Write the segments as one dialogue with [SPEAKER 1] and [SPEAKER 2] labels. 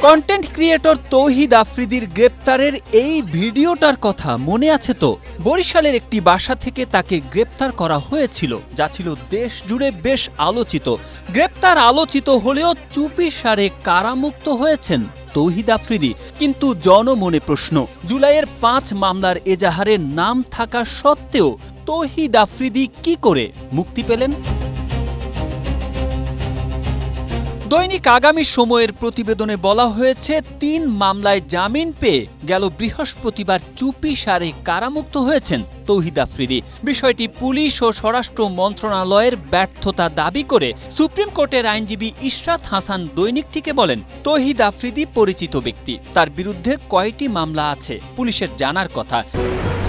[SPEAKER 1] Content creator তৌহিদ আফ্রিদির গ্রেপ্তারের এই ভিডিওটার কথা মনে আছে তো? বরিশালের একটি বাসা থেকে তাকে গ্রেপ্তার করা হয়েছিল, যা ছিল দেশ জুড়ে বেশ আলোচিত। গ্রেপ্তার আলোচিত হলেও চুপিসারে কারামুক্ত হয়েছেন তৌহিদ আফ্রিদি। কিন্তু জনমনে প্রশ্ন, জুলাইয়ের 5 মামলার এজাহারের নাম থাকা সত্ত্বেও তৌহিদ আফ্রিদি কি করে মুক্তি পেলেন? দৈনিক আগামী সময়ের প্রতিবেদনে বলা হয়েছে, 3 মামলায় জামিন পেয়ে গেল বৃহস্পতিবার চুপিসারে কারামুক্ত হয়েছেন তৌহিদ আফ্রিদি। বিষয়টি পুলিশ ও স্বরাষ্ট্র মন্ত্রণালয়ের ব্যর্থতা দাবি করে সুপ্রিম কোর্টের আইনজীবী ইশরাত হাসান দৈনিকটিকে বলেন, তৌহিদ আফ্রিদি পরিচিত ব্যক্তি, তার বিরুদ্ধে কয়টি মামলা আছে পুলিশের জানার কথা।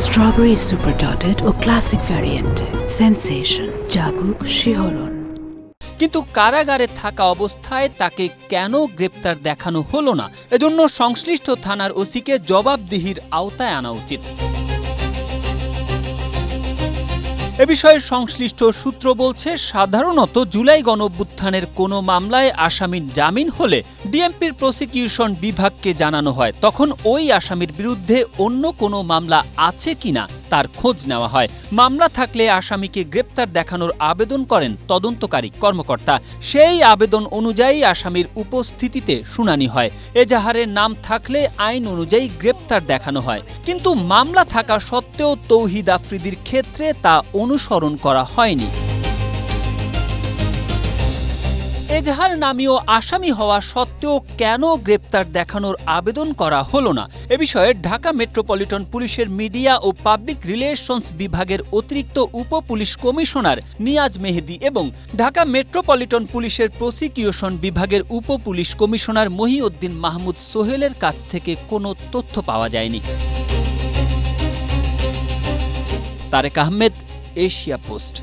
[SPEAKER 2] স্ট্রবেরি সুপার ডটেড ও ক্লাসিক ভ্যারিয়েন্টে সেন্সেশন জাগুক শিহরণ।
[SPEAKER 1] কিন্তু কারাগারে থাকা অবস্থায় তাকে কেন গ্রেপ্তার দেখানো হলো না? এজন্য সংশ্লিষ্ট থানার ওসিকে জবাবদিহির আওতায় আনা উচিত। এ বিষয়ে সংশ্লিষ্ট সূত্র বলছে, সাধারণত জুলাই গণঅভ্যুত্থানের কোনো মামলায় আসামির জামিন হলে ডিএমপির প্রসিকিউশন বিভাগকে জানানো হয়। তখন ওই আসামির বিরুদ্ধে অন্য কোনো মামলা আছে কিনা তার খোঁজ নেওয়া হয়। মামলা থাকলে আসামিকে গ্রেপ্তার দেখানোর আবেদন করেন তদন্তকারী কর্মকর্তা। সেই আবেদন অনুযায়ী আসামির উপস্থিতিতে শুনানি হয়। এজাহারের নাম থাকলে আইন অনুযায়ী গ্রেপ্তার দেখানো হয়। কিন্তু মামলা থাকা সত্ত্বেও তৌহিদ আফ্রিদির ক্ষেত্রে তা অনুসরণ করা হয়নি। এজাহার নামীয় আসামি হওয়া সত্ত্বেও কেন গ্রেপ্তার দেখানোর আবেদন করা হলো না? এ বিষয়ে ঢাকা মেট্রোপলিটন পুলিশের মিডিয়া ও পাবলিক রিলেশনস বিভাগের অতিরিক্ত উপ পুলিশ কমিশনার নিয়াজ মেহেদী এবং ঢাকা মেট্রোপলিটন পুলিশের প্রসিকিউশন বিভাগের উপ পুলিশ কমিশনার মহিউদ্দিন মাহমুদ সোহেলের কাছ থেকে কোনো তথ্য পাওয়া যায়নি। Tarek Ahmed, Asia post.